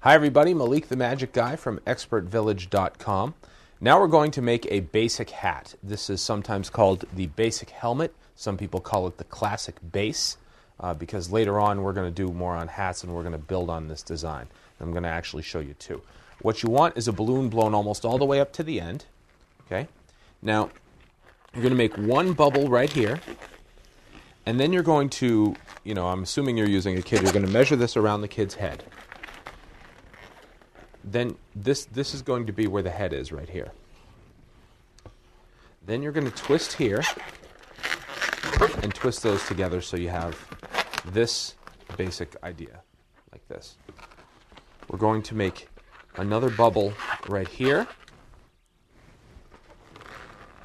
Hi everybody, Malik the Magic Guy from expertvillage.com. Now we're going to make a basic hat. This is sometimes called the basic helmet. Some people call it the classic base because later on we're going to do more on hats and we're going to build on this design. I'm going to actually show you two. What you want is a balloon blown almost all the way up to the end. Okay. Now you're going to make one bubble right here, and then you're going to, I'm assuming you're using a kid, you're going to measure this around the kid's head. Then this is going to be where the head is, right here. Then you're going to twist here and twist those together so you have this basic idea, like this. We're going to make another bubble right here,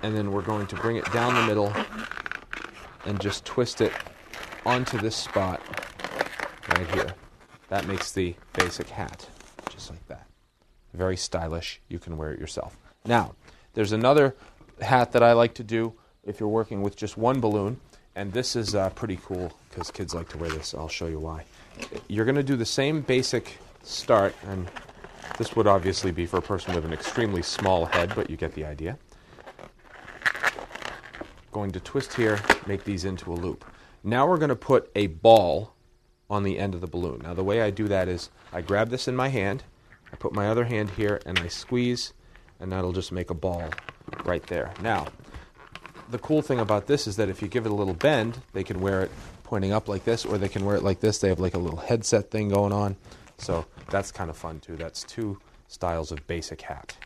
and then we're going to bring it down the middle and just twist it onto this spot right here. That makes the basic hat, just like that. Very stylish. You can wear it yourself. Now, there's another hat that I like to do if you're working with just one balloon, and this is pretty cool because kids like to wear this. I'll show you why. You're going to do the same basic start, and this would obviously be for a person with an extremely small head, but you get the idea. Going to twist here, make these into a loop. Now we're going to put a ball on the end of the balloon. Now the way I do that is I grab this in my hand, I put my other hand here, and I squeeze, and that'll just make a ball right there. Now, the cool thing about this is that if you give it a little bend, they can wear it pointing up like this, or they can wear it like this. They have like a little headset thing going on. So that's kind of fun too. That's two styles of basic hat.